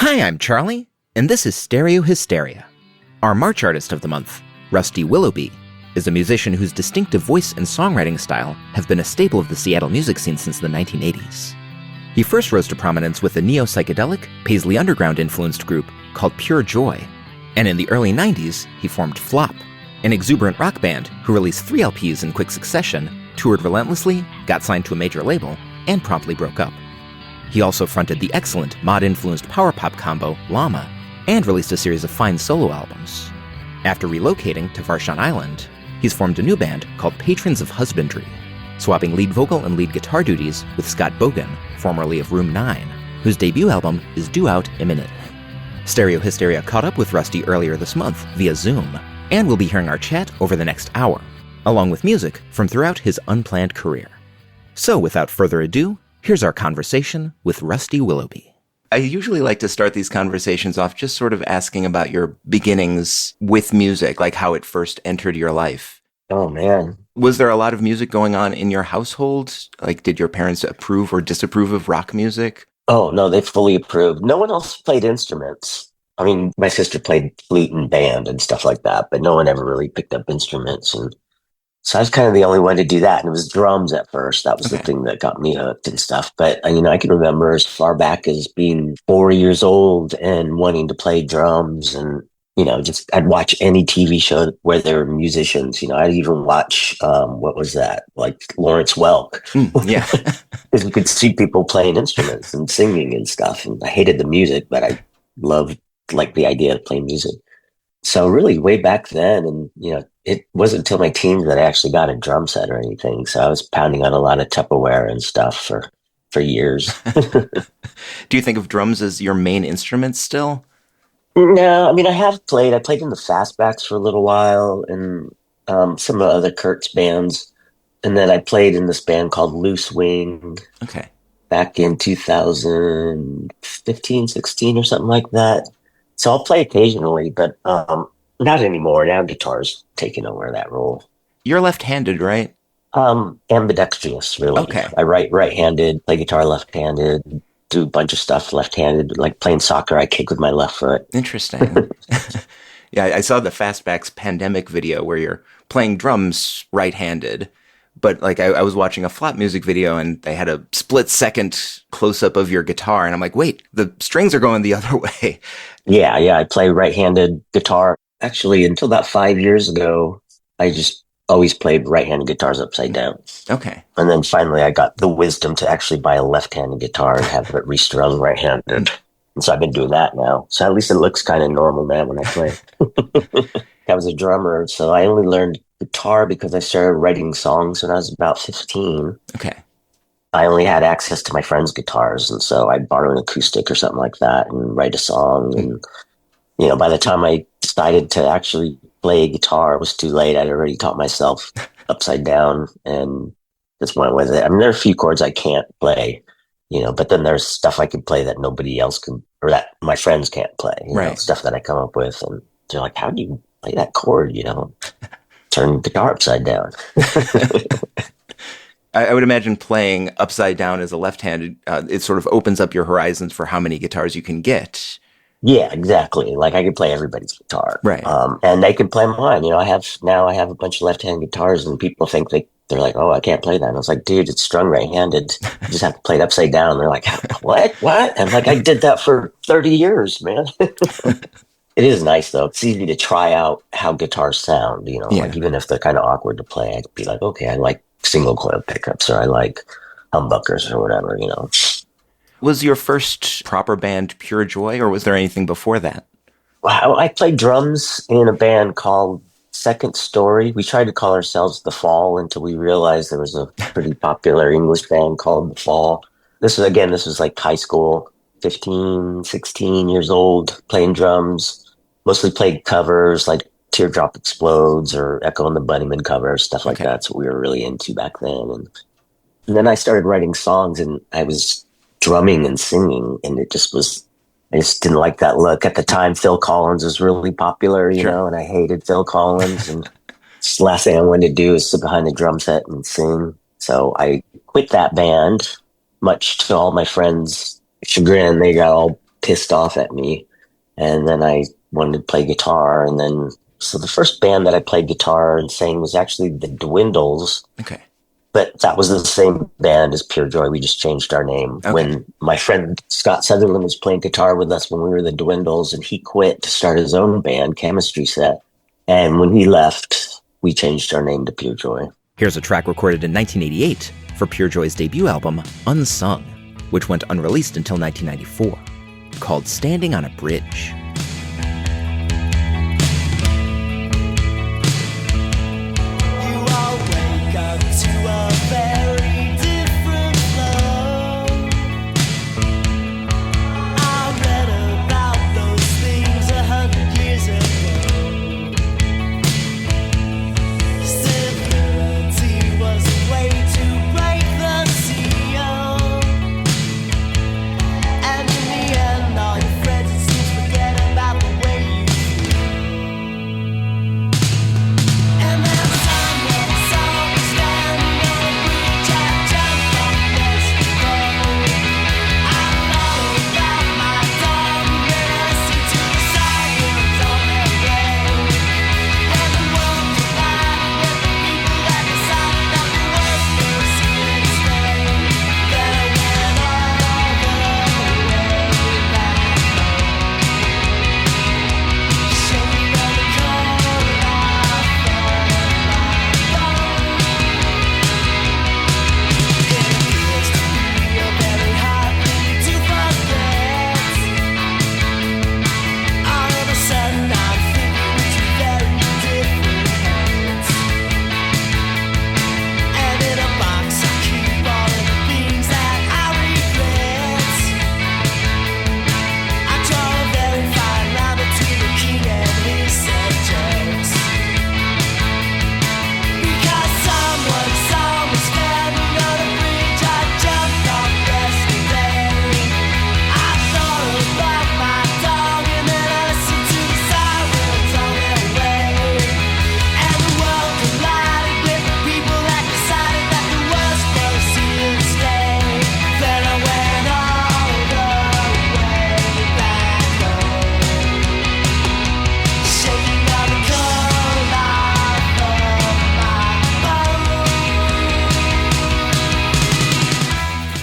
Hi, I'm Charlie, and this is Stereo Hysteria. Our March artist of the month, Rusty Willoughby, is a musician whose distinctive voice and songwriting style have been a staple of the Seattle music scene since the 1980s. He first rose to prominence with a neo-psychedelic, Paisley Underground-influenced group called Pure Joy, and in the early 90s, he formed Flop, an exuberant rock band who released 3 LPs in quick succession, toured relentlessly, got signed to a major label, and promptly broke up. He also fronted the excellent mod-influenced power pop combo Llama, and released a series of fine solo albums. After relocating to Varshan Island, he's formed a new band called Patrons of Husbandry, swapping lead vocal and lead guitar duties with Scott Bogan, formerly of Room 9, whose debut album is due out imminently. Stereo Hysteria caught up with Rusty earlier this month via Zoom, and we'll be hearing our chat over the next hour, along with music from throughout his unplanned career. So without further ado, here's our conversation with Rusty Willoughby. I usually like to start these conversations off just sort of asking about your beginnings with music, like how it first entered your life. Oh, man. Was there a lot of music going on in your household? Like, did your parents approve or disapprove of rock music? Oh, no, they fully approved. No one else played instruments. I mean, my sister played flute and band and stuff like that, but no one ever really picked up instruments. And so I was kind of the only one to do that. And it was drums at first. That was the thing that got me hooked and stuff. But, I can remember as far back as being 4 years old and wanting to play drums. And, just I'd watch any TV show where there were musicians. I'd even watch, what was that? Like Lawrence Welk. Yeah. Because we could see people playing instruments and singing and stuff. And I hated the music, but I loved the idea of playing music. So really way back then, and, it wasn't until my teens that I actually got a drum set or anything. So I was pounding on a lot of Tupperware and stuff for years. Do you think of drums as your main instrument still? No, I have played. I played in the Fastbacks for a little while and some of the other Kurt's bands. And then I played in this band called Loose Wing. Okay. Back in 2015, 16 or something like that. So I'll play occasionally, but not anymore. Now guitar's taking over that role. You're left-handed, right? Ambidextrous, really. Okay. I write right-handed, play guitar left-handed, do a bunch of stuff left-handed. Like playing soccer, I kick with my left foot. Interesting. Yeah, I saw the Fastbacks pandemic video where you're playing drums right-handed. But I was watching a Flop music video and they had a split-second close-up of your guitar. And I'm like, wait, the strings are going the other way. Yeah, I play right-handed guitar. Actually, until about 5 years ago, I just always played right-handed guitars upside down. Okay. And then finally I got the wisdom to actually buy a left-handed guitar and have it restrung right-handed. And so I've been doing that now. So at least it looks kind of normal now when I play. I was a drummer, so I only learned guitar because I started writing songs when I was about 15. Okay. I only had access to my friends' guitars, and so I'd borrow an acoustic or something like that and write a song. And, by the time I decided to actually play guitar, it was too late. I'd already taught myself upside down and just went with it. There are a few chords I can't play, but then there's stuff I can play that nobody else can, or that my friends can't play, right. Stuff that I come up with. And they're like, how do you play that chord, Turn the guitar upside down. I would imagine playing upside down as a left-handed, it sort of opens up your horizons for how many guitars you can get. Yeah, exactly. Like I can play everybody's guitar. Right. And they can play mine. I have a bunch of left-handed guitars and people think they're like, oh, I can't play that. And I was like, dude, it's strung right-handed. You just have to play it upside down. And they're like, what? And I'm like, I did that for 30 years, man. It is nice, though. It's easy to try out how guitars sound, like even if they're kind of awkward to play, I could be like, okay, I like single coil pickups or I like humbuckers or whatever, Was your first proper band Pure Joy, or was there anything before that? Well, I played drums in a band called Second Story. We tried to call ourselves The Fall until we realized there was a pretty popular English band called The Fall. This was like high school, 15, 16 years old, playing drums. Mostly played covers like Teardrop Explodes or Echo and the Bunnymen covers, stuff like that. That's what we were really into back then. And then I started writing songs and I was drumming and singing and I just didn't like that look. At the time, Phil Collins was really popular, and I hated Phil Collins. And the last thing I wanted to do is sit behind the drum set and sing. So I quit that band, much to all my friends' chagrin. They got all pissed off at me. And then I wanted to play guitar. And then, so the first band that I played guitar and sang was actually the Dwindles. Okay. But that was the same band as Pure Joy. We just changed our name. Okay. When my friend Scott Sutherland was playing guitar with us when we were the Dwindles, and he quit to start his own band, Chemistry Set. And when he left, we changed our name to Pure Joy. Here's a track recorded in 1988 for Pure Joy's debut album, Unsung, which went unreleased until 1994, called Standing on a Bridge.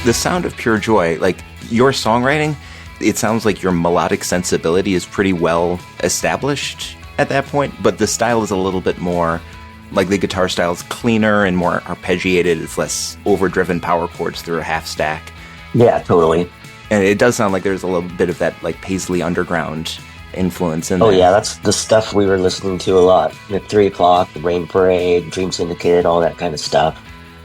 The sound of Pure Joy, like your songwriting, it sounds like your melodic sensibility is pretty well established at that point, but the style is a little bit more, like the guitar style is cleaner and more arpeggiated. It's less overdriven power chords through a half stack. Yeah, totally. And it does sound like there's a little bit of that like Paisley Underground influence in there. Oh yeah, that's the stuff we were listening to a lot. At 3 o'clock, the Rain Parade, Dream Syndicate, all that kind of stuff.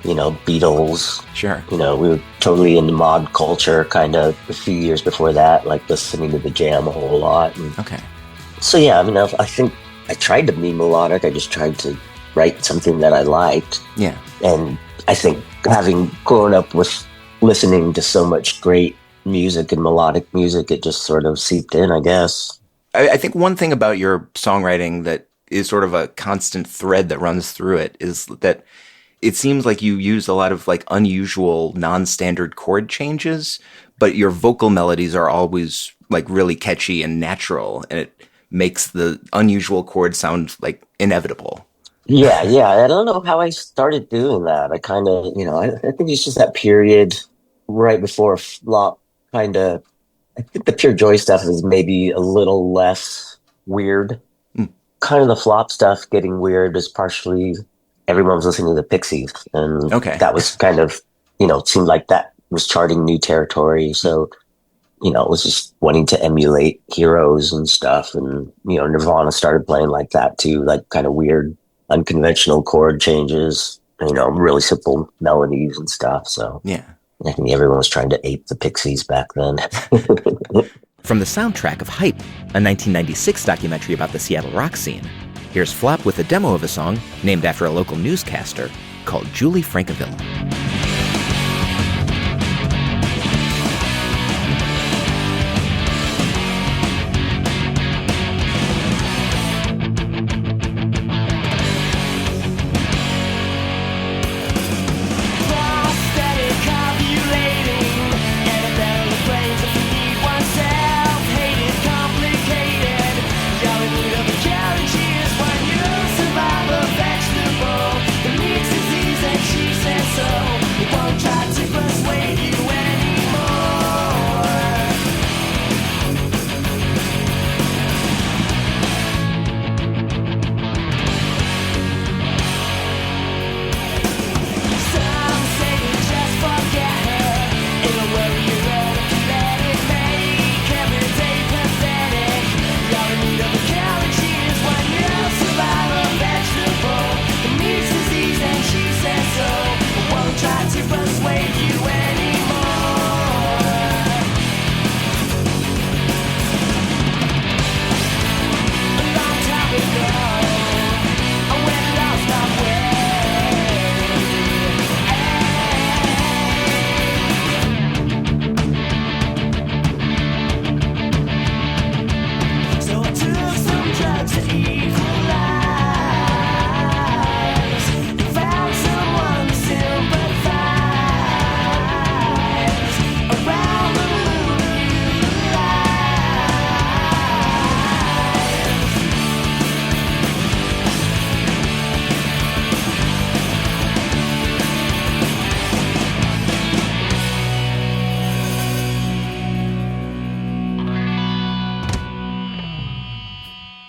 You know, Beatles. Sure. You know, we were totally into mod culture kind of a few years before that, like listening to the Jam a whole lot. And okay. So yeah, I mean, I think I tried to be melodic. I just tried to write something that I liked. Yeah. And I think having grown up with listening to so much great music and melodic music, it just sort of seeped in, I guess. I think one thing about your songwriting that is sort of a constant thread that runs through it is that it seems like you use a lot of like unusual, non-standard chord changes, but your vocal melodies are always like really catchy and natural, and it makes the unusual chord sound like inevitable. Yeah. I don't know how I started doing that. I kind of, I think it's just that period right before flop kind of. I think the Pure Joy stuff is maybe a little less weird. Kind of the flop stuff getting weird is partially everyone was listening to the Pixies, and that was kind of, it seemed like that was charting new territory. So, it was just wanting to emulate heroes and stuff. And, Nirvana started playing like that too, like kind of weird, unconventional chord changes, really simple melodies and stuff. So yeah, I think everyone was trying to ape the Pixies back then. From the soundtrack of Hype, a 1996 documentary about the Seattle rock scene, here's Flop with a demo of a song named after a local newscaster called Julie Francavilla. Prosthetic ovulating, and a belly plays if you need one cell.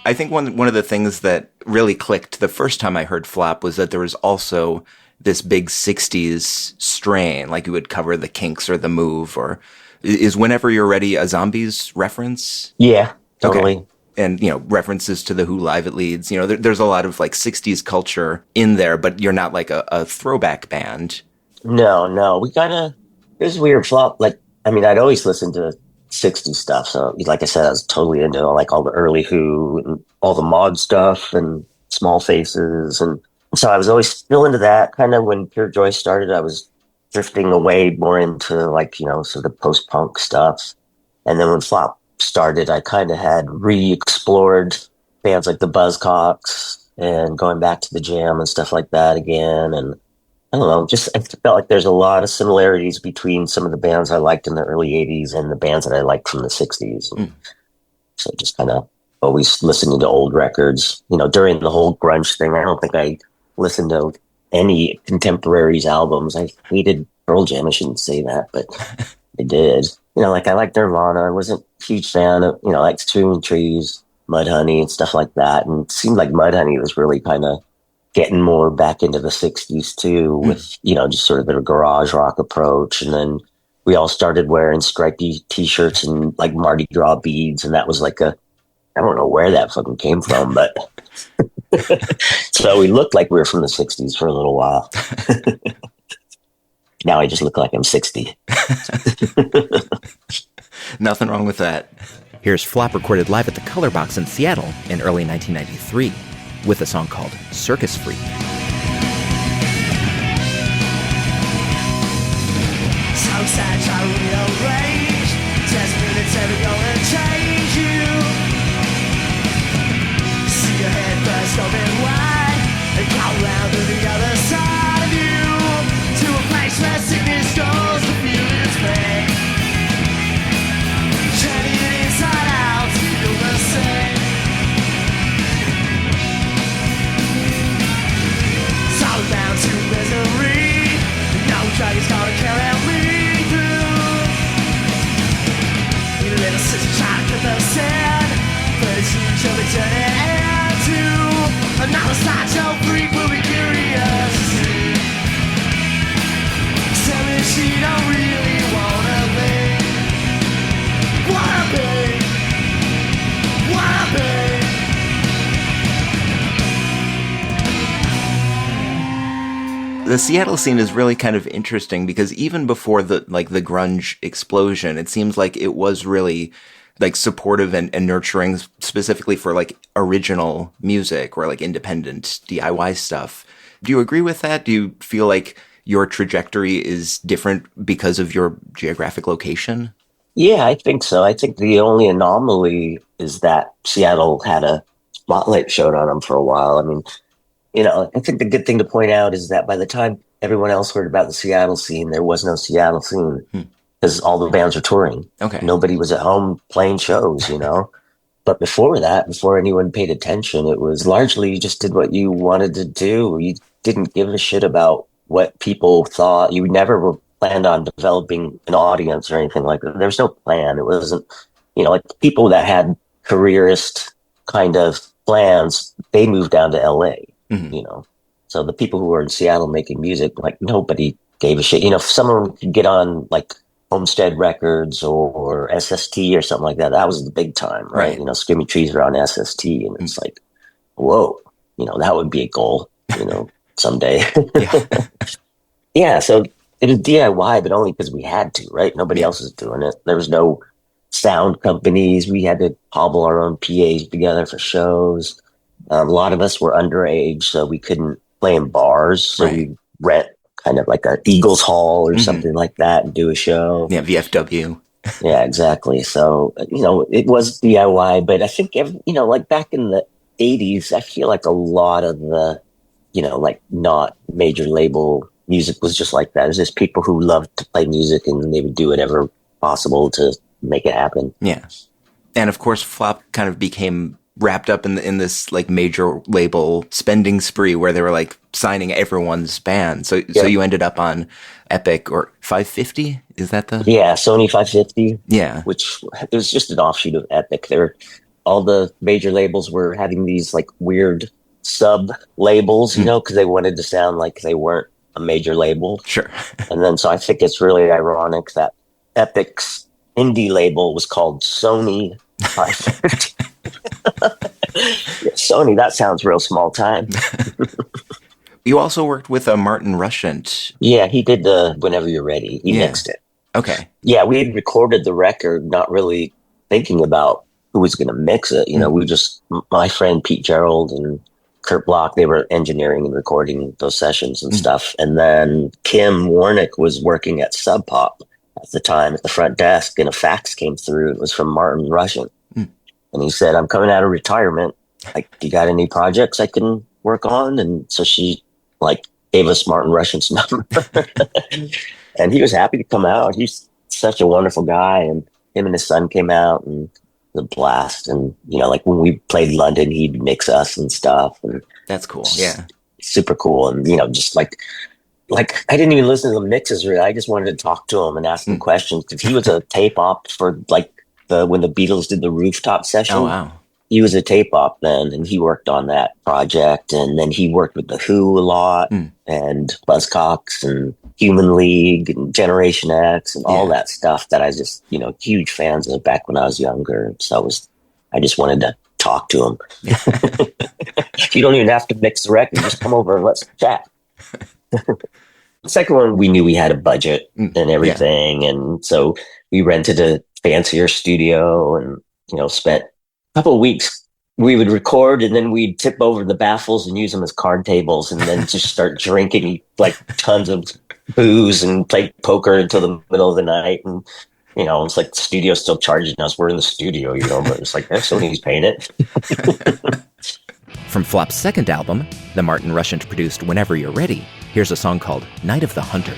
I think one of the things that really clicked the first time I heard Flop was that there was also this big 60s strain, like you would cover the Kinks or the Move, or is Whenever You're Ready a Zombies reference? Yeah, totally. Okay. And, references to the Who Live It Leads. There's a lot of like 60s culture in there, but you're not like a throwback band. No. It was weird. Flop, like, I mean, I'd always listen to 60s stuff. So, like I said, I was totally into like all the early Who and all the mod stuff and Small Faces. And so I was always still into that. Kind of when Pure Joy started, I was drifting away more into like, sort of post-punk stuff. And then when Flop started, I kind of had re-explored bands like the Buzzcocks and going back to the Jam and stuff like that again. And I don't know, I felt like there's a lot of similarities between some of the bands I liked in the early 80s and the bands that I liked from the 60s. So just kind of always listening to old records. During the whole grunge thing, I don't think I listened to any contemporaries albums. I hated Pearl Jam. I shouldn't say that, but I did. Like I liked Nirvana. I wasn't a huge fan of, like Screaming Trees, Mudhoney and stuff like that. And it seemed like Mudhoney was really kind of getting more back into the 60s too with, just sort of their garage rock approach. And then we all started wearing stripy t-shirts and like Mardi Gras beads. And that was like I don't know where that fucking came from, but so we looked like we were from the 60s for a little while. Now I just look like I'm 60. Nothing wrong with that. Here's Flop recorded live at the Colourbox in Seattle in early 1993 with a song called Circus Freak. So sad, try to rearrange. 10 minutes every go and change you. See your head first open wide and call round to the other side of you. To a place where sickness goes, the feeling's pain. Turning it inside out, you feel the same. It's all down to misery. No drug is gonna carry me through. You little sister trying to put the sand, but it's usually turning into another sideshow freak will be curious to see. Tell me she don't really wanna be. Wanna be. The Seattle scene is really kind of interesting because even before the grunge explosion, it seems like it was really like supportive and nurturing specifically for like original music or like independent DIY stuff. Do you agree with that? Do you feel like your trajectory is different because of your geographic location? Yeah, I think so. I think the only anomaly is that Seattle had a spotlight shown on them for a while. I mean, I think the good thing to point out is that by the time everyone else heard about the Seattle scene, there was no Seattle scene because all the bands were touring. Okay. Nobody was at home playing shows, But before that, before anyone paid attention, it was largely you just did what you wanted to do. You didn't give a shit about what people thought. You never were planned on developing an audience or anything like that. There was no plan. It wasn't, like people that had careerist kind of plans, they moved down to LA, So the people who were in Seattle making music, like nobody gave a shit. If someone could get on like Homestead Records or SST or something like that, that was the big time, right? Screaming Trees were on SST and it's like, whoa, that would be a goal, someday. Yeah. So it was DIY, but only because we had to, right? Nobody else was doing it. There was no sound companies. We had to cobble our own PAs together for shows. A lot of us were underage, so we couldn't play in bars. So we rent kind of like an Eagles Hall or something like that and do a show. Yeah, VFW. Yeah, exactly. So, it was DIY, but I think, like back in the 80s, I feel like a lot of the, like not major label music was just like that. It was just people who loved to play music and they would do whatever possible to make it happen. Yeah. And of course, Flop kind of became wrapped up in this like major label spending spree where they were like signing everyone's band. So you ended up on Epic or 550? Is that the? Yeah, Sony 550. Yeah. Which it was just an offshoot of Epic. They're all the major labels were having these like weird sub labels, you know, because they wanted to sound like they weren't a major label. Sure. And then so I think it's really ironic that Epic's indie label was called Sony 550. Sony, that sounds real small time. You also worked with Martin Rushent. Yeah, he did the Whenever You're Ready. He mixed it. Okay. Yeah, we had recorded the record not really thinking about who was going to mix it. You know, we just, my friend Pete Gerald and Kurt Block, they were engineering and recording those sessions and stuff. And then Kim Warnick was working at Sub Pop at the time at the front desk, and a fax came through. It was from Martin Rushent. And he said, I'm coming out of retirement. Like, you got any projects I can work on? And so she like gave us Martin Rushent's number. And he was happy to come out. He's such a wonderful guy. And him and his son came out, and it was a blast. And, you know, like when we played London, he'd mix us and stuff. And that's cool. Yeah. Super cool. And, you know, just like I didn't even listen to the mixes really. I just wanted to talk to him and ask him questions, because he was a tape op for like when the Beatles did the rooftop session. Oh, wow. He was a tape op then, and he worked on that project. And then he worked with The Who a lot, and Buzzcocks and Human League and Generation X and all that stuff that I just, you know, huge fans of back when I was younger. So I just wanted to talk to him. You don't even have to mix the record. Just come over and let's chat. The second one, we knew we had a budget and everything. And so we rented a fancier studio and, you know, spent a couple of weeks. We would record, and then we'd tip over the baffles and use them as card tables, and then just start drinking like tons of booze and play poker until the middle of the night. And, you know, it's like the studio's still charging us. We're in the studio, you know, but it's like, Sony's paying it. From Flop's second album, the Martin Rushent produced Whenever You're Ready, here's a song called Night of the Hunter.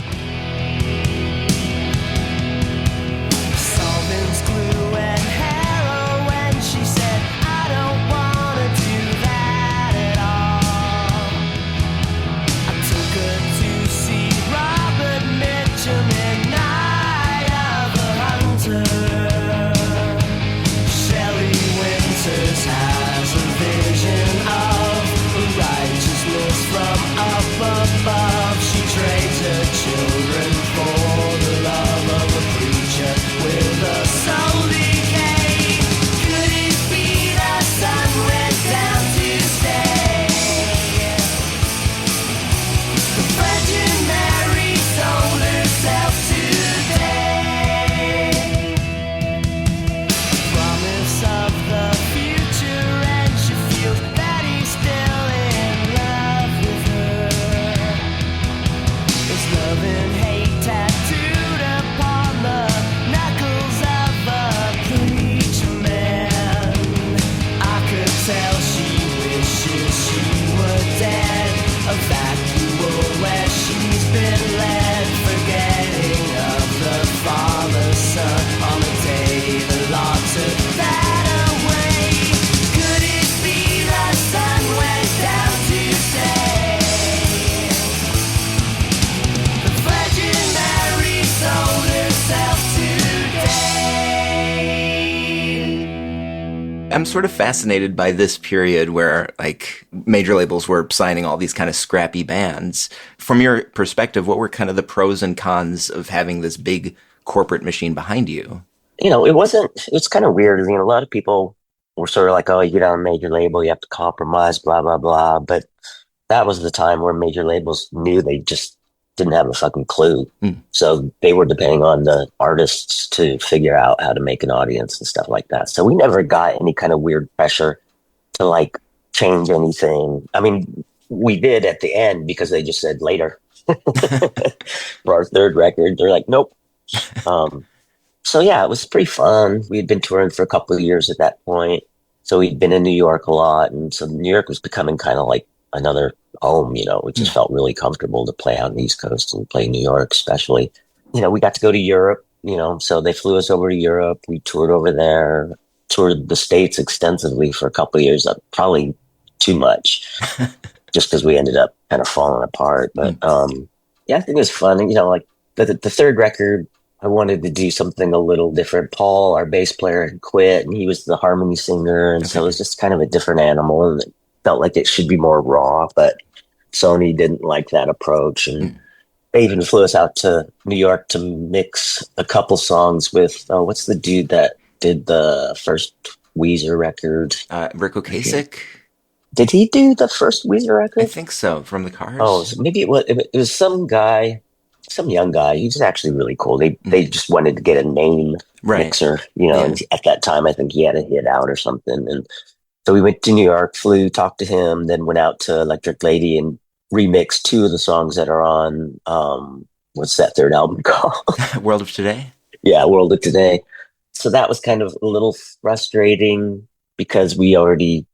I'm sort of fascinated by this period where like major labels were signing all these kind of scrappy bands. From your perspective, what were kind of the pros and cons of having this big corporate machine behind you? You know, it's kind of weird. You know, a lot of people were sort of like, oh, you get on a major label, you have to compromise, blah, blah, blah. But that was the time where major labels knew they just didn't have a fucking clue. So they were depending on the artists to figure out how to make an audience and stuff like that. So we never got any kind of weird pressure to like change anything. I mean, we did at the end because they just said later for our third record. They're like, nope. So yeah, it was pretty fun. We had been touring for a couple of years at that point. So we'd been in New York a lot. And so New York was becoming kind of like another home, you know. It just felt really comfortable to play out on the East Coast and play New York, especially. You know, we got to go to Europe, you know, so they flew us over to Europe. We toured over there, toured the States extensively for a couple of years, probably too much, just because we ended up kind of falling apart. But yeah, I think it was fun. You know, like the third record, I wanted to do something a little different. Paul, our bass player, had quit, and he was the harmony singer, and so it was just kind of a different animal, and it felt like it should be more raw. But Sony didn't like that approach, and they even flew us out to New York to mix a couple songs with what's the dude that did the first Weezer record? Rick Ocasek? Did he do the first Weezer record? I think so, from the Cars. Oh, so maybe it was some guy, some young guy. He was actually really cool. They just wanted to get a name mixer, and at that time I think he had a hit out or something. And so we went to New York, talked to him, then went out to Electric Lady and remixed two of the songs that are on what's that third album called? World of Today? Yeah, World of Today. So that was kind of a little frustrating because we already,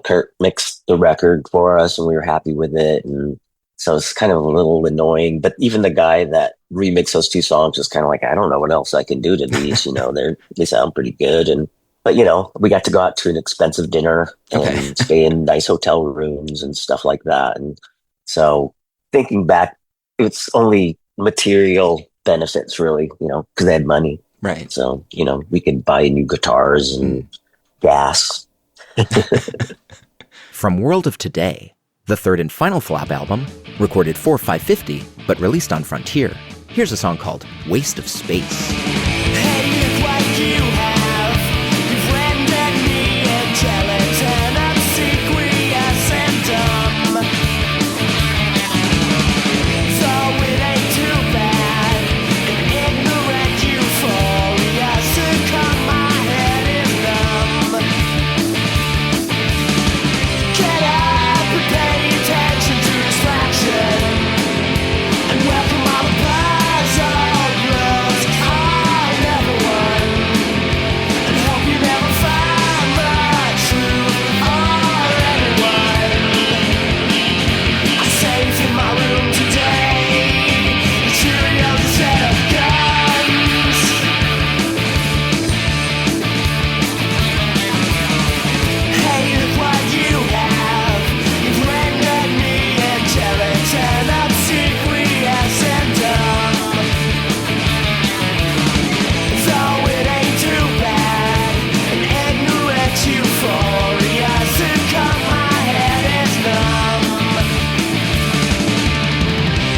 Kurt mixed the record for us and we were happy with it. And so it's kind of a little annoying. But even the guy that remixed those two songs was kind of like, I don't know what else I can do to these. They sound pretty good. But we got to go out to an expensive dinner and stay in nice hotel rooms and stuff like that. And so thinking back, it's only material benefits really, because they had money. Right. So, we could buy new guitars and gas. From World of Today, the third and final Flap album, recorded for 550, but released on Frontier, here's a song called Waste of Space. Hey, look what you have. You've rendered me a gelatin, obsequious and dumb. So it ain't too bad. An ignorant euphoria succumb, my head is numb. Get up and pay attention to distraction, and welcome all the puzzle rules I never won, and hope you never find the truth or anyone. I'm safe in my room today, the Cheerios instead of guns. Hey, look what you have. You've rendered me a gelatin, obsequious and dumb. Though it ain't too bad, an ignorant euphoria succumb, my head is numb.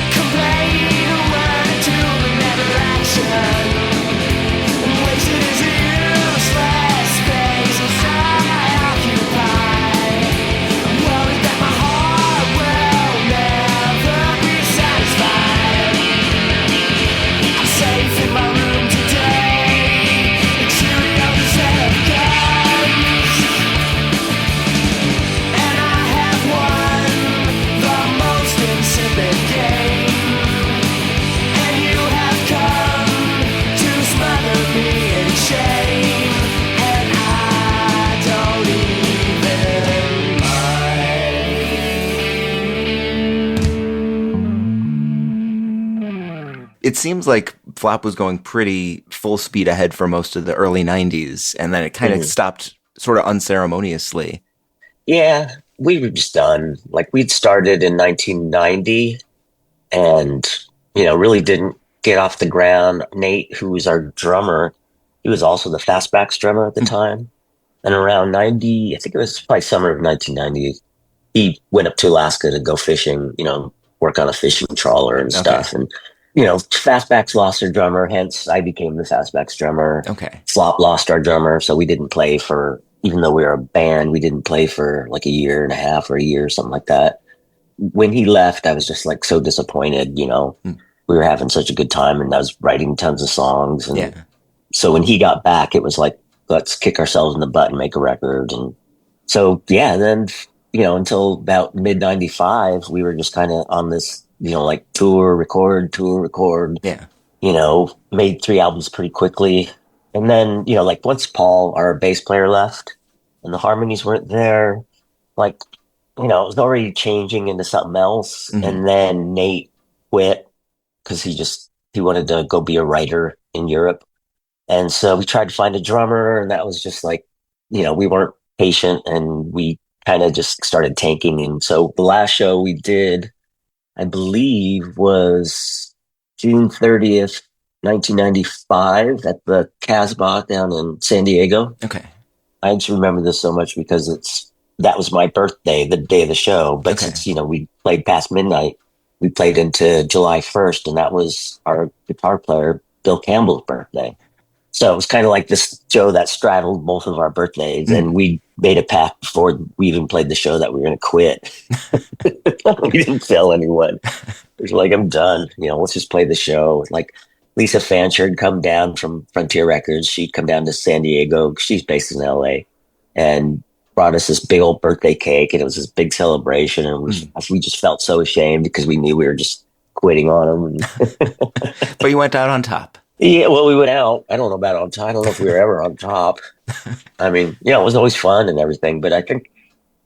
Complain and run to the never action, and wasted is a useless space I occupy. I'm worried that my heart will never be satisfied. I'm safe in my room today, the Cheerios instead of guns. And I have won the most insipid game, and you have come to smother me in shame, and I don't even mind. It seems like Flap was going pretty full speed ahead for most of the early 90s, and then it kind of stopped sort of unceremoniously. Yeah, we were just done. Like we'd started in 1990 and, really didn't get off the ground. Nate, who was our drummer, he was also the Fastbacks drummer at the time. And around 90, I think it was probably summer of 1990, he went up to Alaska to go fishing, work on a fishing trawler and stuff. And, Fastbacks lost their drummer, hence I became the Fastbacks drummer. Okay. Flop lost our drummer, so we didn't play for, even though we were a band, we didn't play for like a year and a half or a year or something like that. When he left, I was just like so disappointed, We were having such a good time and I was writing tons of songs. And so when he got back, it was like, let's kick ourselves in the butt and make a record. And so, then, until about mid 95, we were just kind of on this, like tour, record. Yeah. Made 3 albums pretty quickly. And then, like once Paul, our bass player, left and the harmonies weren't there, like, it was already changing into something else. And then Nate quit because he wanted to go be a writer in Europe. And so we tried to find a drummer, and that was just like, we weren't patient and we kind of just started tanking. And so the last show we did, I believe, was June 30th, 1995 at the Casbah down in San Diego. Okay. I just remember this so much because that was my birthday, the day of the show. But Okay. since, we played past midnight, we played into July 1st, and that was our guitar player, Bill Campbell's birthday. So it was kind of like this show that straddled both of our birthdays, and we made a pact before we even played the show that we were going to quit. We didn't tell anyone. It was like, I'm done. Let's just play the show. Like Lisa Fancher had come down from Frontier Records. She'd come down to San Diego. She's based in LA, and brought us this big old birthday cake, and it was this big celebration. And we just felt so ashamed because we knew we were just quitting on them. But you went out on top. Yeah, well, we went out. I don't know about on top. I don't know if we were ever on top. I mean, it was always fun and everything, but I think,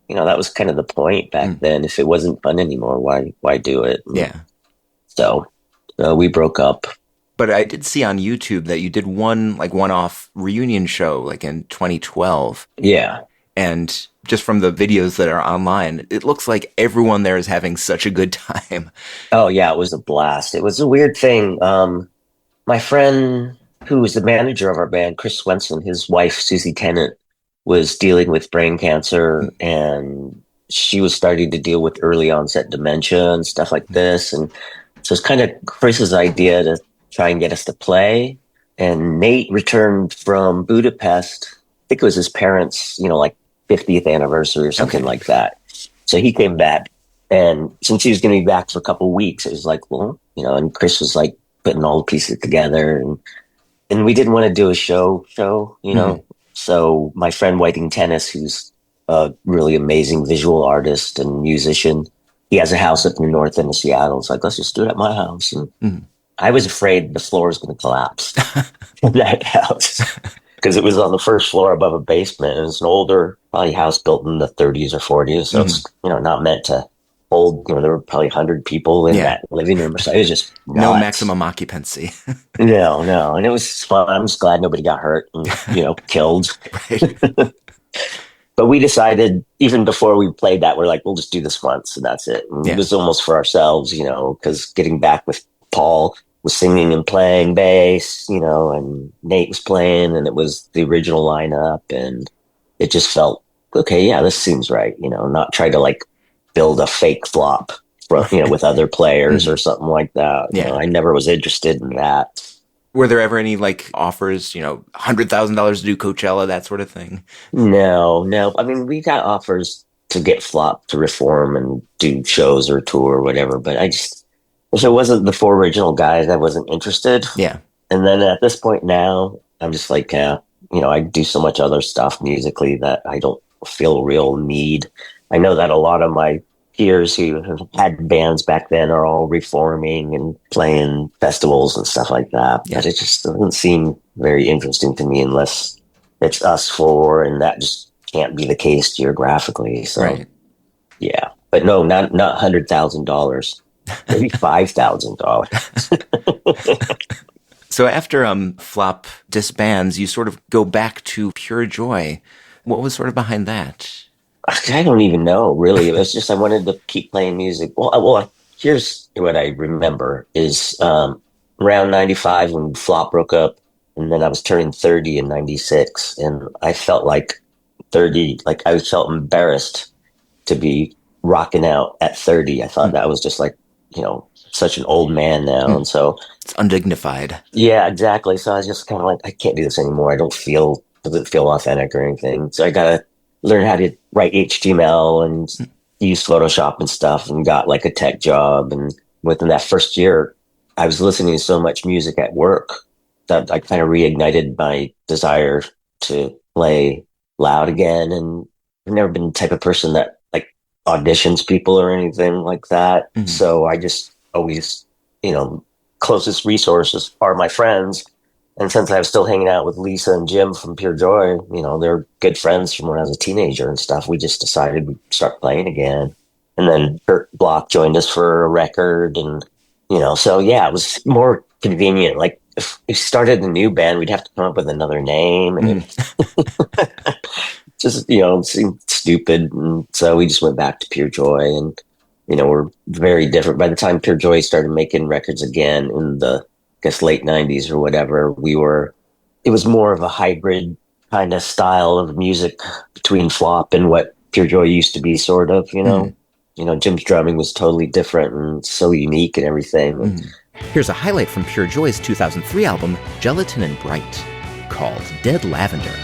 that was kind of the point back then. If it wasn't fun anymore, why do it? Yeah. So we broke up. But I did see on YouTube that you did one-off reunion show, like in 2012. Yeah. And just from the videos that are online, it looks like everyone there is having such a good time. Oh, yeah, it was a blast. It was a weird thing. My friend, who was the manager of our band, Chris Swenson, his wife, Susie Tennant, was dealing with brain cancer, and she was starting to deal with early onset dementia and stuff like this. And so it's kind of Chris's idea to try and get us to play. And Nate returned from Budapest. I think it was his parents', 50th anniversary or something like that. So he came back, and since he was going to be back for a couple of weeks, it was like, well, and Chris was like putting all the pieces together, and we didn't want to do a show, So my friend Whiting Tennis, who's a really amazing visual artist and musician, he has a house up in the north end of Seattle. It's like, let's just do it at my house. And I was afraid the floor was going to collapse in that house because it was on the first floor above a basement. And it's an older, probably house built in the 30s or 40s. So it's, not meant to hold, there were probably 100 people in that living room. So it was just nuts. No maximum occupancy. No. And it was fun. I'm just glad nobody got hurt and, killed. Right. But we decided, even before we played that, we're like, we'll just do this once and that's it. And it was almost for ourselves, because getting back with Paul was singing and playing bass, and Nate was playing, and it was the original lineup, and it just felt, okay, yeah, this seems right, not try to build a fake flop from, with other players or something like that. I never was interested in that. Were there ever any offers, $100,000 to do Coachella, that sort of thing? No. I mean, we got offers to get Flop to reform and do shows or tour or whatever, but if it wasn't the four original guys, I wasn't interested. Yeah. And then at this point now, I'm just like, I do so much other stuff musically that I don't feel a real need. I know that a lot of my peers who have had bands back then are all reforming and playing festivals and stuff like that. Yeah. But it just doesn't seem very interesting to me unless it's us four, and that just can't be the case geographically. So, right. Yeah. But no, not $100,000. Maybe $5,000. So after Flop disbands, you sort of go back to Pure Joy. What was sort of behind that? I don't even know, really. It was just I wanted to keep playing music. Well, here's what I remember is around 95 when Flop broke up, and then I was turning 30 in 96, and I felt like 30, I felt embarrassed to be rocking out at 30. I thought that was just such an old man now. And so it's undignified. Yeah, exactly. So I was just kind of like, I can't do this anymore. Doesn't feel authentic or anything. So I got to learn how to write HTML and use Photoshop and stuff, and got a tech job. And within that first year, I was listening to so much music at work that I kind of reignited my desire to play loud again. And I've never been the type of person that auditions people or anything like that. So I just always, closest resources are my friends. And since I was still hanging out with Lisa and Jim from Pure Joy, they're good friends from when I was a teenager and stuff. We just decided we'd start playing again. And then Kurt Block joined us for a record. And, so yeah, it was more convenient. If we started a new band, we'd have to come up with another name. And just, it seemed stupid. And so we just went back to Pure Joy, and, we're very different. By the time Pure Joy started making records again in the guess late 90s or whatever, it was more of a hybrid kind of style of music between Flop and what Pure Joy used to be, sort of, you know? Mhm. You know, Jim's drumming was totally different and so unique and everything. Here's a highlight from Pure Joy's 2003 album, Gelatin and Bright, called Dead Lavender.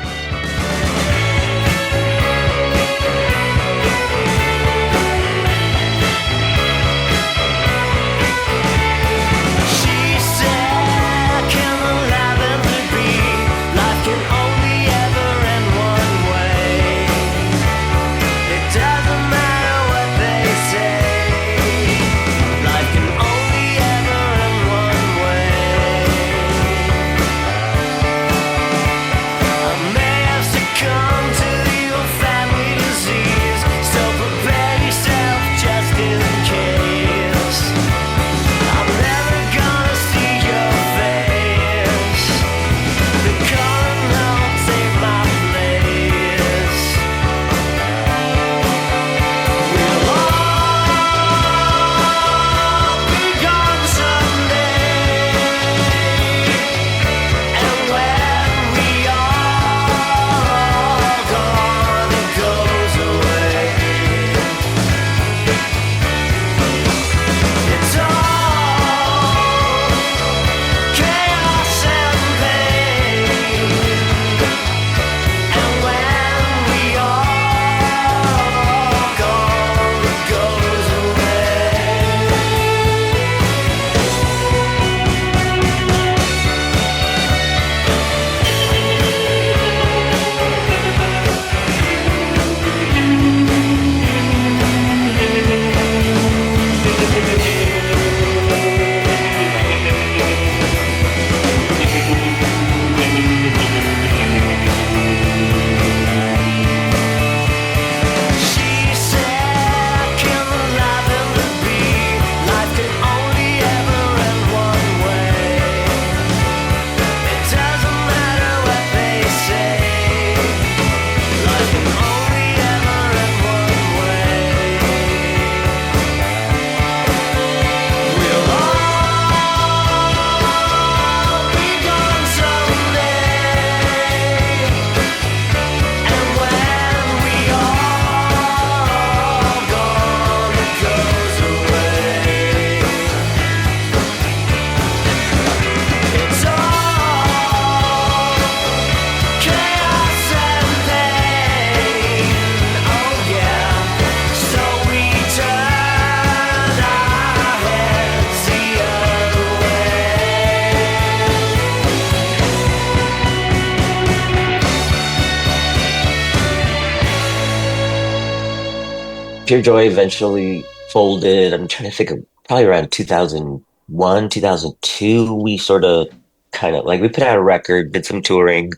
Pure Joy eventually folded. I'm trying to think of probably around 2001, 2002. We sort of kind of like we put out a record, did some touring,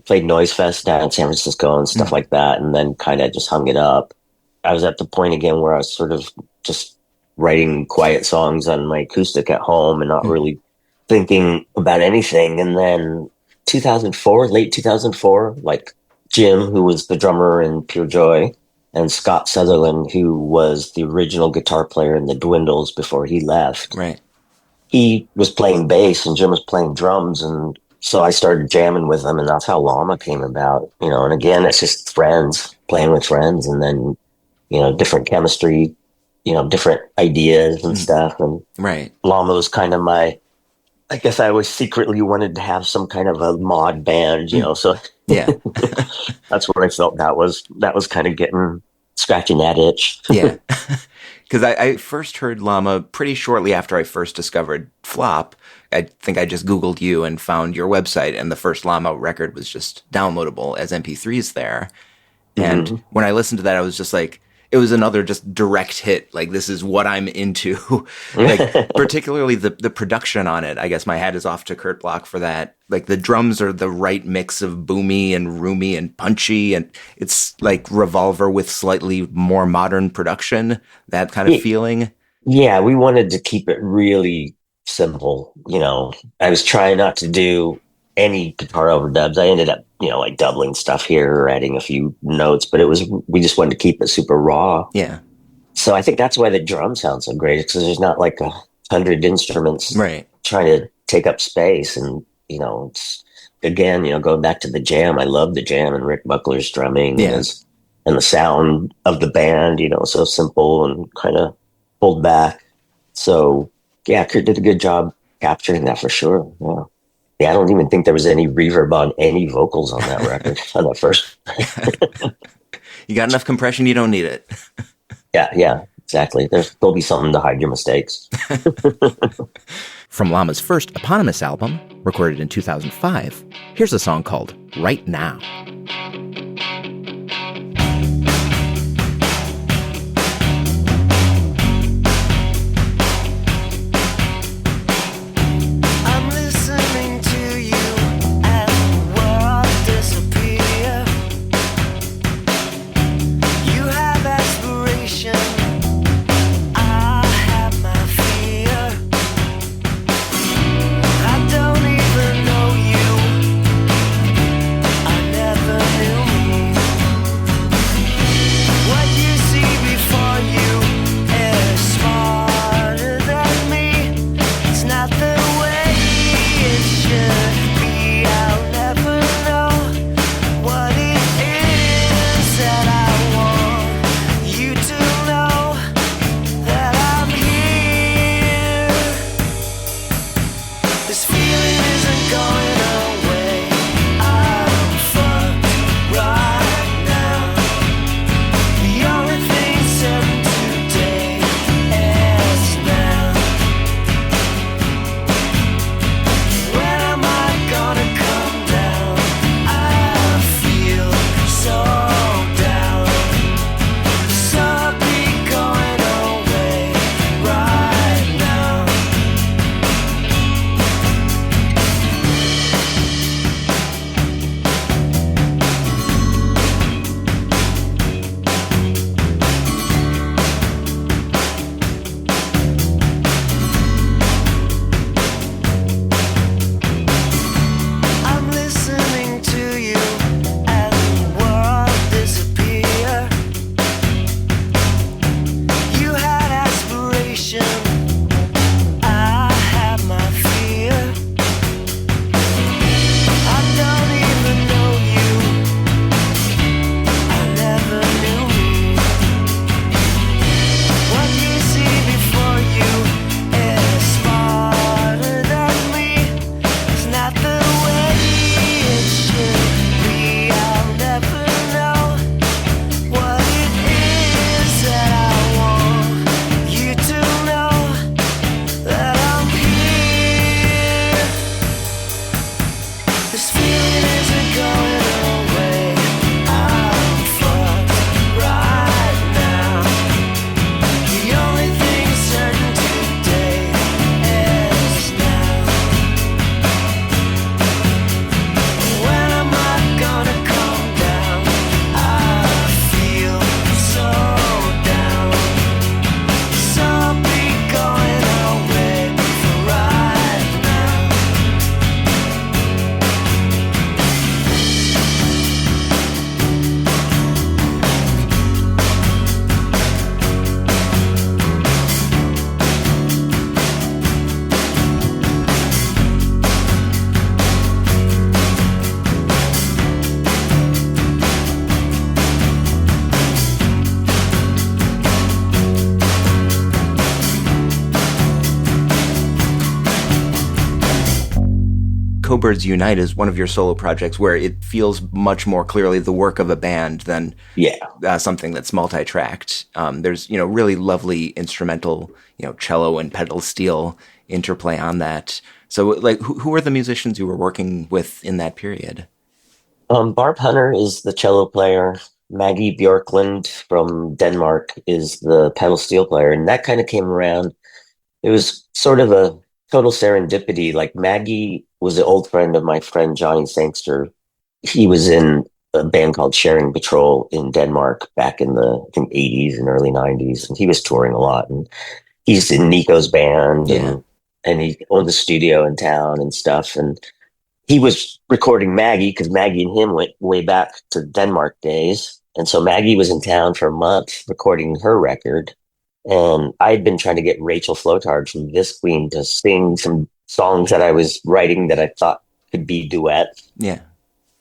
played Noise Fest down in San Francisco and stuff like that, and then kind of just hung it up. I was at the point again where I was sort of just writing quiet songs on my acoustic at home and not really thinking about anything. And then 2004, late 2004, like Jim, who was the drummer in Pure Joy, and Scott Sutherland, who was the original guitar player in the Dwindles before he left. Right. He was playing bass and Jim was playing drums. And so I started jamming with them, and that's how Llama came about, you know. And again, it's just friends playing with friends, and then, you know, different chemistry, you know, different ideas and stuff. And Right. Llama was kind of I guess I always secretly wanted to have some kind of a mod band, you know, so Yeah. that's where I felt that was kind of scratching that itch. Yeah. Because I first heard Llama pretty shortly after I first discovered Flop. I think I just Googled you and found your website, and the first Llama record was just downloadable as MP3s there. And when I listened to that, I was just like, it was another just direct hit. Like, this is what I'm into. Like, particularly the production on it. I guess my hat is off to Kurt Bloch for that. Like, the drums are the right mix of boomy and roomy and punchy. And it's like Revolver with slightly more modern production, that kind of feeling. Yeah, we wanted to keep it really simple. You know, I was trying not to do any guitar overdubs. I ended up, you know, like doubling stuff here or adding a few notes, but we just wanted to keep it super raw. Yeah. So I think that's why the drum sounds so great, because there's not like 100 instruments right. trying to take up space. And, it's again, going back to the jam. I love the jam and Rick Buckler's drumming Yeah. and the sound of the band, so simple and kind of pulled back. So yeah, Kurt did a good job capturing that for sure. Yeah. Yeah, I don't even think there was any reverb on any vocals on that record, on that first. You got enough compression, you don't need it. Yeah, exactly. There'll be something to hide your mistakes. From Llama's first eponymous album, recorded in 2005, here's a song called Right Now. Birds Unite is one of your solo projects where it feels much more clearly the work of a band than something that's multi-tracked. There's, really lovely instrumental, cello and pedal steel interplay on that. So, like, who are the musicians you were working with in that period? Barb Hunter is the cello player. Maggie Bjorklund from Denmark is the pedal steel player. And that kind of came around. It was sort of a total serendipity. Like, Maggie was an old friend of my friend Johnny Sangster. He was in a band called Sharing Patrol in Denmark back in the, I think, 80s and early 90s. And he was touring a lot. And he's in Nico's band. And he owned a studio in town and stuff. And he was recording Maggie because Maggie and him went way back to Denmark days. And so Maggie was in town for a month recording her record. And I'd been trying to get Rachel Flotard from This Queen to sing some songs that I was writing that I thought could be duets. Yeah.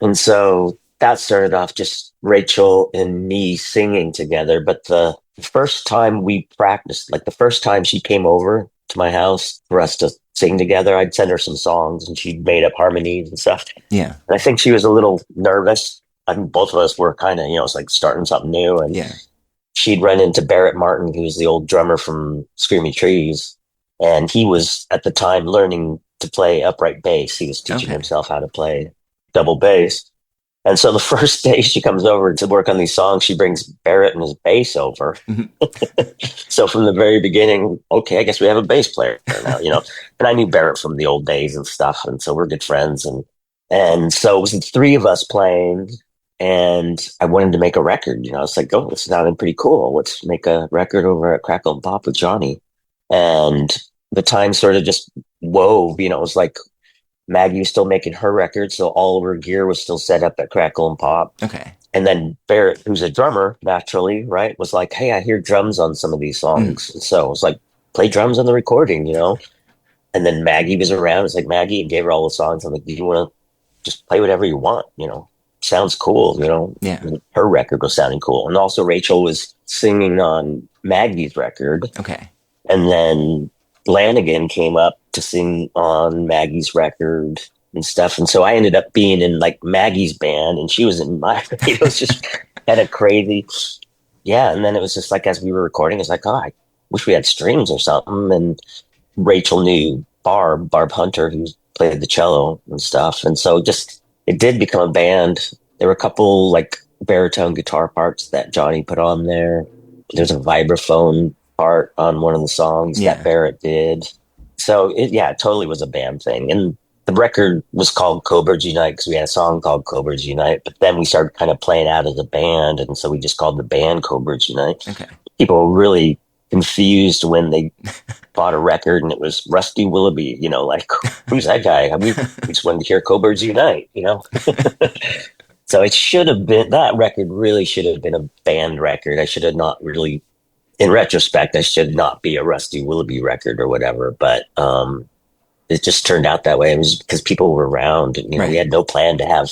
And so that started off just Rachel and me singing together. But the first time we practiced, like the first time she came over to my house for us to sing together, I'd send her some songs and she'd made up harmonies and stuff. Yeah. And I think she was a little nervous. I mean, both of us were kind of, it's like starting something new. And Yeah. she'd run into Barrett Martin, who's the old drummer from Screaming Trees. And he was at the time learning to play upright bass. He was teaching himself how to play double bass. And so the first day she comes over to work on these songs, she brings Barrett and his bass over. So from the very beginning, okay, I guess we have a bass player now, And I knew Barrett from the old days and stuff, and so we're good friends. And so it was the three of us playing, and I wanted to make a record. I was like, oh, this sounded pretty cool. Let's make a record over at Crackle and Pop with Johnny. And the time sort of just wove. It was like Maggie was still making her record, so all of her gear was still set up at Crackle and Pop. Okay. And then Barrett, who's a drummer, naturally, right, was like, hey, I hear drums on some of these songs. And so I was like, play drums on the recording, And then Maggie was around. It's like Maggie, and gave her all the songs. I'm like, do you want to just play whatever you want? Sounds cool, Yeah. Her record was sounding cool. And also Rachel was singing on Maggie's record. Okay. And then Lanigan came up to sing on Maggie's record and stuff. And so I ended up being in like Maggie's band and she was in my, it was just kind of crazy. Yeah. And then it was just like, as we were recording, it's like, oh, I wish we had strings or something. And Rachel knew Barb Hunter, who played the cello and stuff. And so just, it did become a band. There were a couple like baritone guitar parts that Johnny put on there. There's a vibraphone part on one of the songs that Barrett did. So it totally was a band thing. And the record was called Cobirds Unite because we had a song called Cobirds Unite, but then we started kind of playing out as a band. And so we just called the band Cobirds Unite. Okay. People were really confused when they bought a record and it was Rusty Willoughby, like, who's that guy? We just wanted to hear Cobirds Unite, So it should have been, that record really should have been a band record. I should have not really, in retrospect, I should not be a Rusty Willoughby record or whatever, but it just turned out that way. It was because people were around and, we had no plan to have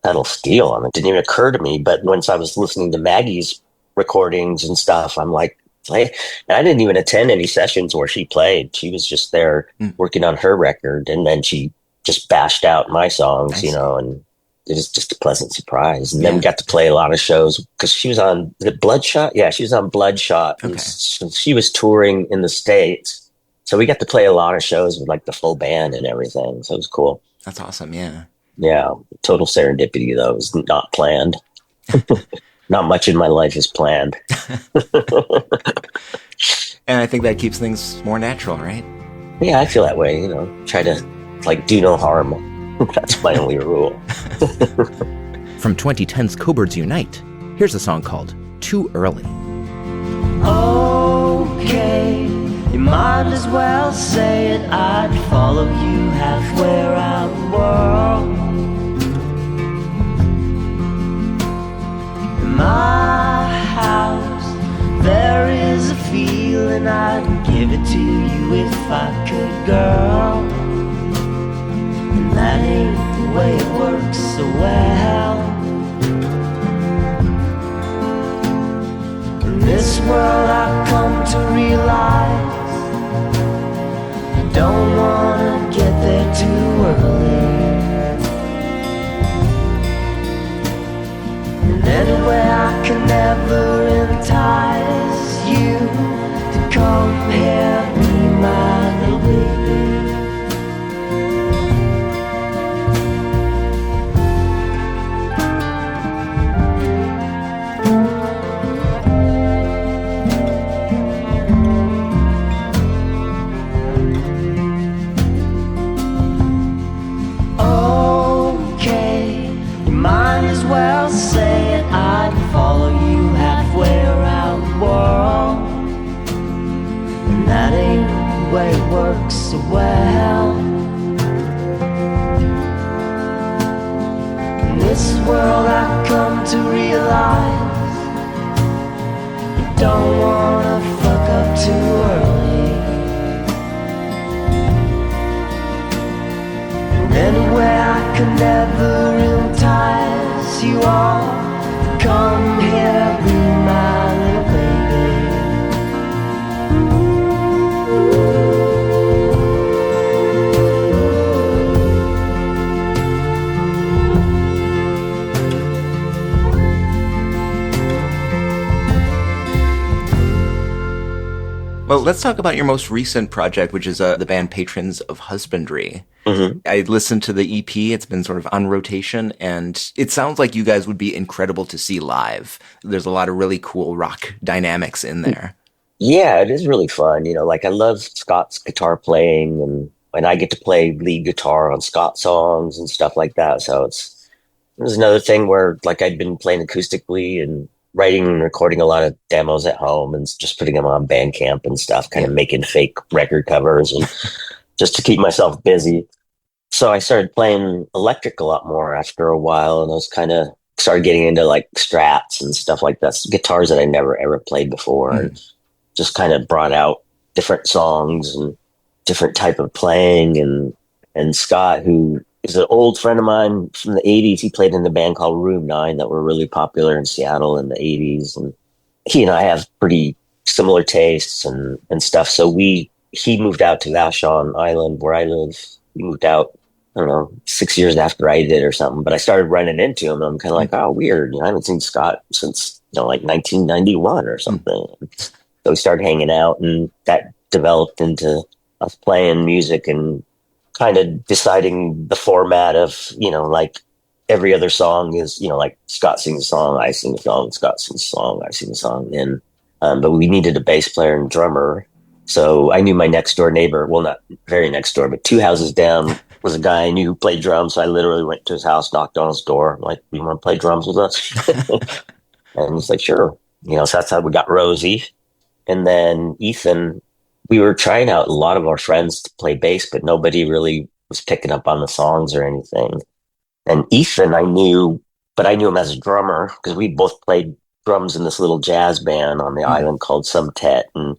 pedal steel on it. It didn't even occur to me, but once I was listening to Maggie's recordings and stuff, I'm like, play. And I didn't even attend any sessions where she played. She was just there working on her record, and then she just bashed out my songs, and it was just a pleasant surprise. And then we got to play a lot of shows because she was on the Bloodshot. Yeah, she was on Bloodshot. Okay. And she was touring in the States. So we got to play a lot of shows with like the full band and everything. So it was cool. That's awesome. Yeah. Yeah. Total serendipity though. It was not planned. Not much in my life is planned. And I think that keeps things more natural, right? Yeah, I feel that way, try to like do no harm. That's my only rule. From 2010's Cobirds Unite, here's a song called Too Early. Okay, you might as well say it. I'd follow you halfway around the world. In my house, there is a feeling I'd give it to you if I could, girl. And that ain't the way it works so well. In this world I've come to realize I don't wanna get there too early. And anyway I can never entice you to come here, be my little baby. gathering ties, you all come here, be my little baby. Well, let's talk about your most recent project, which is the band Patrons of Husbandry. Mm-hmm. I listened to the EP. It's been sort of on rotation, and it sounds like you guys would be incredible to see live. There's a lot of really cool rock dynamics in there. Yeah, it is really fun. Like I love Scott's guitar playing, and I get to play lead guitar on Scott songs and stuff like that. So it was another thing where like I'd been playing acoustically and writing and recording a lot of demos at home and just putting them on Bandcamp and stuff, kind of making fake record covers and just to keep myself busy. So I started playing electric a lot more after a while, and I was kind of started getting into like Strats and stuff like that, guitars that I never ever played before, and just kind of brought out different songs and different type of playing. And Scott, who is an old friend of mine from the 80s, he played in the band called Room 9 that were really popular in Seattle in the 80s. And he and I have pretty similar tastes and stuff. So he moved out to Vashon Island where I live. He moved out, I don't know, 6 years after I did or something. But I started running into him, and I'm kind of like, oh, weird. I haven't seen Scott since, like 1991 or something. So we started hanging out, and that developed into us playing music and kind of deciding the format of, like every other song is, like Scott sings a song, I sing a song, Scott sings a song, I sing a song. And, but we needed a bass player and drummer. So I knew my next door neighbor, well, not very next door, but 2 houses down was a guy I knew who played drums. So I literally went to his house, knocked on his door. I'm like, you want to play drums with us? And he's like, sure. So that's how we got Rosie. And then Ethan, we were trying out a lot of our friends to play bass, but nobody really was picking up on the songs or anything. And Ethan, I knew him as a drummer because we both played drums in this little jazz band on the island called Sumtet. And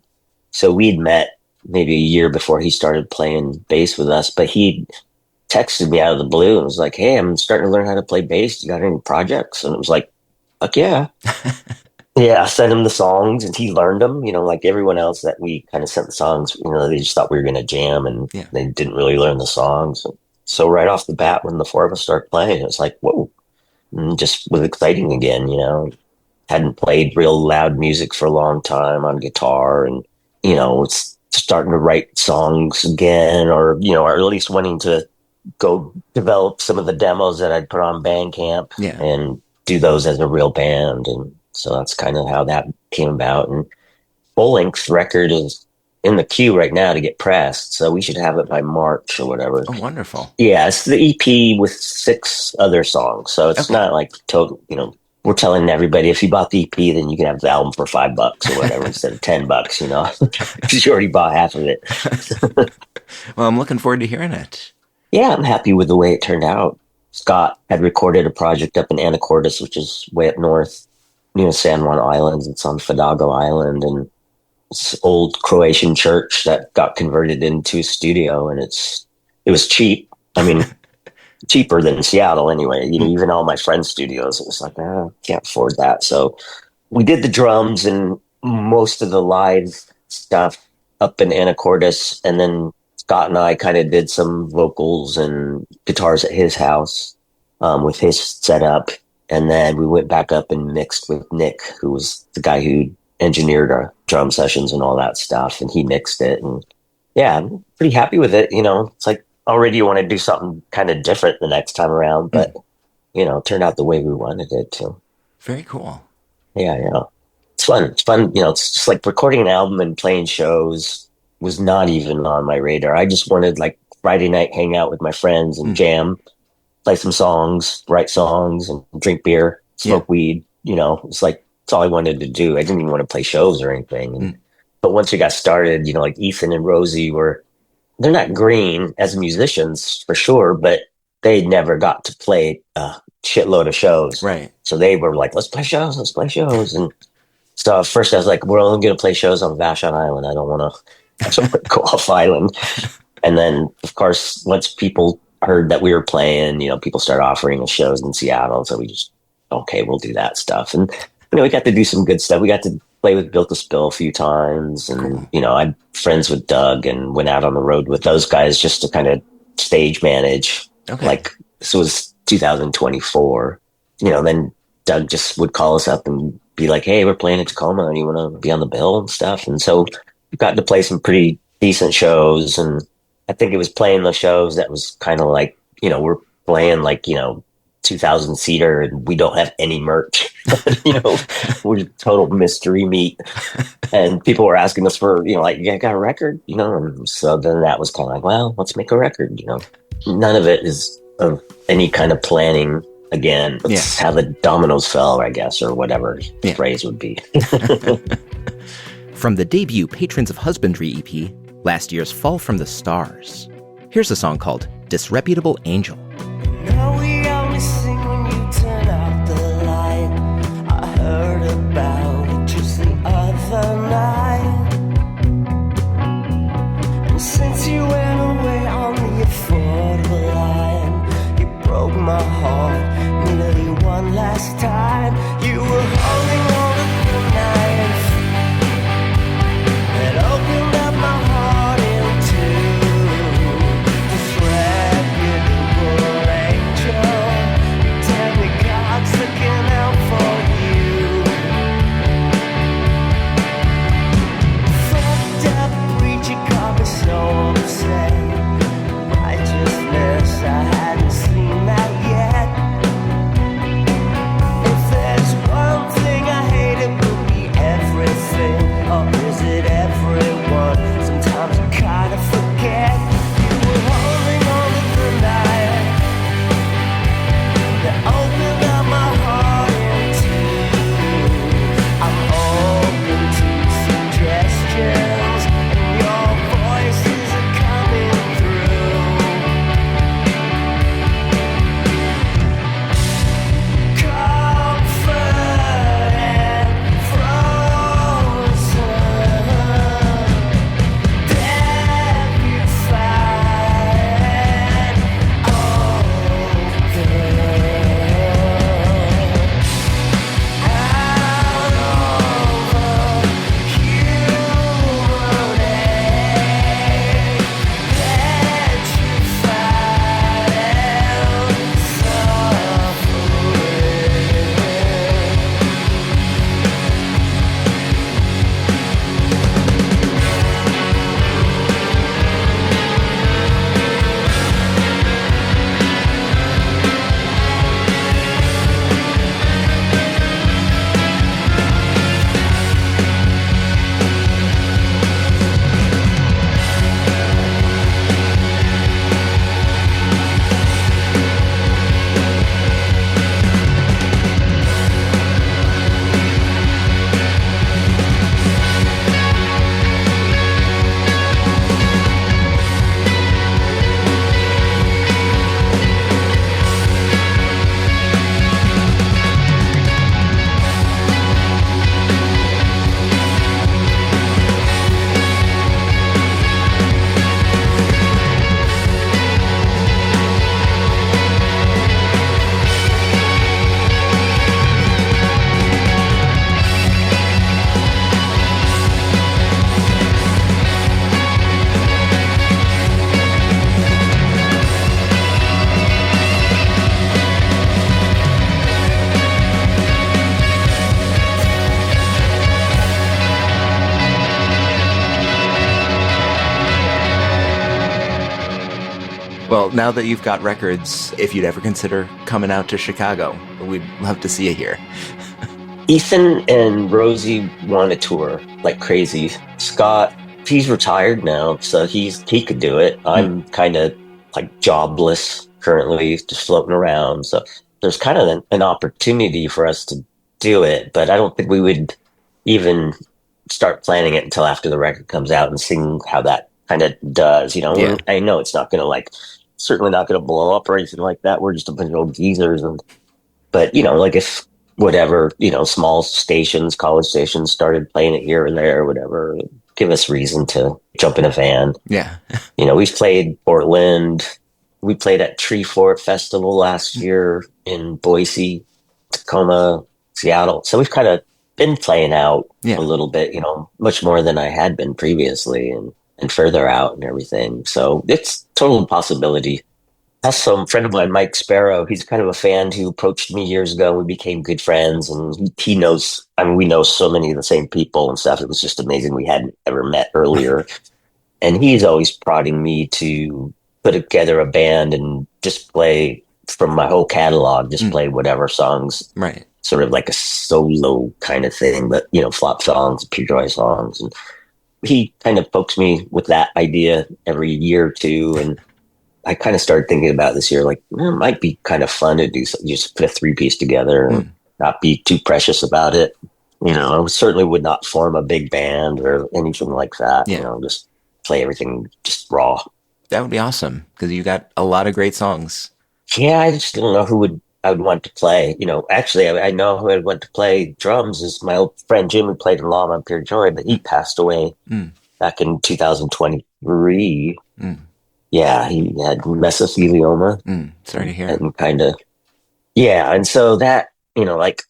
so we'd met maybe a year before he started playing bass with us, but he texted me out of the blue and was like, hey, I'm starting to learn how to play bass. You got any projects? And it was like, fuck yeah. Yeah, I sent him the songs and he learned them, like everyone else that we kind of sent the songs, they just thought we were going to jam and they didn't really learn the songs. So right off the bat, when the four of us started playing, it was like, whoa, and just was exciting again, hadn't played real loud music for a long time on guitar and, it's starting to write songs again or at least wanting to go develop some of the demos that I'd put on Bandcamp and do those as a real band. And so that's kind of how that came about. And full-length record is in the queue right now to get pressed, so we should have it by March or whatever. Oh, wonderful. Yeah, it's the EP with 6 other songs, so it's not like total, we're telling everybody if you bought the EP, then you can have the album for $5 or whatever instead of $10, because you already bought half of it. Well, I'm looking forward to hearing it. Yeah, I'm happy with the way it turned out. Scott had recorded a project up in Anacortes, which is way up north, near San Juan Islands. It's on Fadago Island, and it's an old Croatian church that got converted into a studio, and it was cheap. I mean, cheaper than Seattle anyway. Even all my friends' studios, it was like, I can't afford that. So we did the drums and most of the live stuff up in Anacortes, and then Scott and I kind of did some vocals and guitars at his house with his setup. And then we went back up and mixed with Nick, who was the guy who engineered our drum sessions and all that stuff. And he mixed it. And yeah, I'm pretty happy with it. It's like already you want to do something kind of different the next time around. But, it turned out the way we wanted it to. Very cool. Yeah. It's fun. It's fun. It's just like recording an album and playing shows was not even on my radar. I just wanted like Friday night hang out with my friends and jam, play some songs, write songs and drink beer, smoke weed. It's like, it's all I wanted to do. I didn't even want to play shows or anything. But once we got started, like Ethan and Rosie they're not green as musicians for sure, but they never got to play a shitload of shows. Right. So they were like, let's play shows. And so at first I was like, we're only going to play shows on Vashon Island. I don't want to go off island. And then, of course, once people heard that we were playing, people started offering us shows in Seattle. So we just, okay, we'll do that stuff. And, we got to do some good stuff. We got to play with Built to Spill a few times. And, I'm friends with Doug and went out on the road with those guys just to kind of stage manage. Okay. Like, this was 2024. Then Doug just would call us up and be like, hey, we're playing in Tacoma and you want to be on the bill and stuff. And so we got to play some pretty decent shows. And I think it was playing the shows that was kind of like, we're playing like, 2,000 seater and we don't have any merch. We're total mystery meat. And people were asking us for, like, you got a record? And so then that was kind of like, well, let's make a record. None of it is of any kind of planning. Again, it's how the dominoes fell, I guess, or whatever the phrase would be. From the debut Patrons of Husbandry EP, last year's Fall from the Stars, here's a song called Disreputable Angel. Now we only sing when you turn out the light. I heard about it just the other night. And since you went away on the affordable line, you broke my heart nearly one last time. You were holding on to the knife that opened up my heart into disreputable angel. Tell me God's looking out for you. Fucked up preacher got me so upset. Righteousness, I hadn't seen that yet. If there's one thing I hate, it would be everything. Or is it everyone? Sometimes I kinda forget. You were holding on to the night that opened up my heart into. I'm open to suggestions, and your voices are coming through. Comfort and frozen, terrified, Well, now that you've got records, if you'd ever consider coming out to Chicago, we'd love to see you here. Ethan and Rosie want to tour like crazy. Scott, he's retired now, so he could do it. I'm kind of like jobless currently, just floating around. So there's kind of an opportunity for us to do it, but I don't think we would even start planning it until after the record comes out and seeing how that kind of does. Yeah. I know it's not going to certainly not going to blow up or anything like that. We're just a bunch of old geezers. But if whatever, small stations, college stations started playing it here and there or whatever, give us reason to jump in a van. Yeah. We've played Portland, We played at Tree Fort Festival last year in Boise, Tacoma, Seattle. So we've kind of been playing out Yeah. a little bit, much more than I had been previously and further out and everything. So it's total possibility. Also, a friend of mine, Mike Sparrow, he's kind of a fan who approached me years ago. We became good friends, and he knows, I mean, we know so many of the same people and stuff. It was just amazing. We hadn't ever met earlier. And he's always prodding me to put together a band and just play from my whole catalog, just play whatever songs. Right. Sort of like a solo kind of thing, but, flop songs, pure joy songs. And he kind of pokes me with that idea every year or two. And I kind of started thinking about this year, like, it might be kind of fun to do something, just put a 3-piece together and not be too precious about it. I certainly would not form a big band or anything like that. Yeah. Just play everything just raw. That would be awesome because you got a lot of great songs. Yeah, I just don't know who I would want to play. Actually, I know who I'd want to play drums is my old friend Jim, who played in Llama and Pure Joy, but he passed away back in 2023. Yeah, he had mesothelioma. Sorry to hear. And and so that, like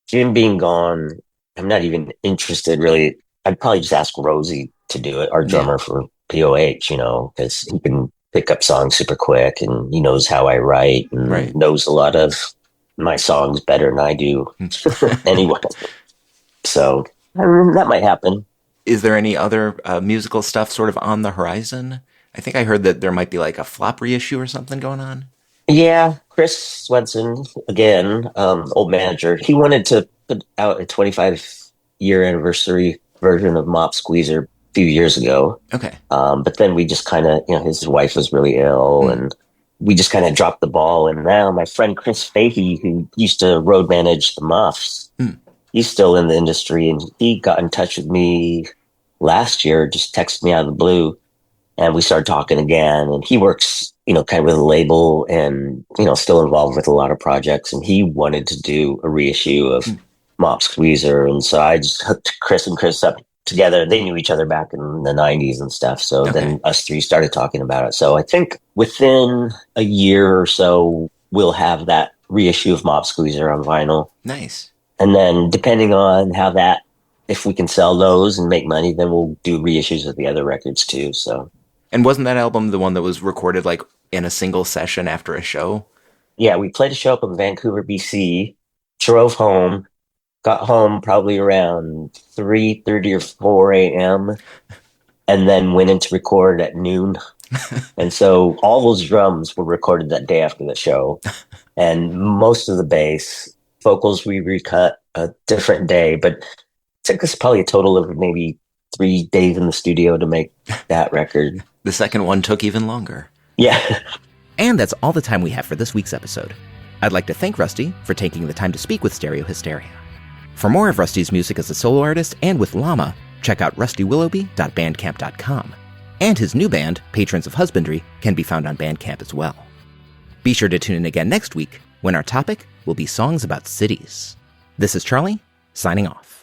Jim being gone, I'm not even interested really. I'd probably just ask Rosie to do it, our drummer for POH, because he can pick up songs super quick and he knows how I write and knows a lot of my songs better than I do anyway. So that might happen. Is there any other musical stuff sort of on the horizon? I think I heard that there might be like a flop reissue or something going on. Yeah, Chris Swenson, again, old manager, he wanted to put out a 25-year anniversary version of Mop Squeezer a few years ago. Okay. But then we just kind of, his wife was really ill and we just kind of dropped the ball. And now my friend Chris Fahey, who used to road manage the Muffs, he's still in the industry and he got in touch with me last year, just texted me out of the blue. And we started talking again, and he works, kind of with a label and, still involved with a lot of projects. And he wanted to do a reissue of Mop Squeezer. And so I just hooked Chris and Chris up together. They knew each other back in the 90s and stuff. So then us three started talking about it. So I think within a year or so, we'll have that reissue of Mop Squeezer on vinyl. Nice. And then depending on if we can sell those and make money, then we'll do reissues of the other records too. So. And wasn't that album the one that was recorded like in a single session after a show? Yeah, we played a show up in Vancouver, BC, drove home, got home probably around 3:30 or 4 a.m., and then went in to record at noon. And so all those drums were recorded that day after the show. And most of the bass, vocals we recut a different day, but it took us probably a total of maybe 3 days in the studio to make that record. The second one took even longer. Yeah. And that's all the time we have for this week's episode. I'd like to thank Rusty for taking the time to speak with Stereo Hysteria. For more of Rusty's music as a solo artist and with Llama, check out rustywilloughby.bandcamp.com. And his new band, Patrons of Husbandry, can be found on Bandcamp as well. Be sure to tune in again next week when our topic will be songs about cities. This is Charlie, signing off.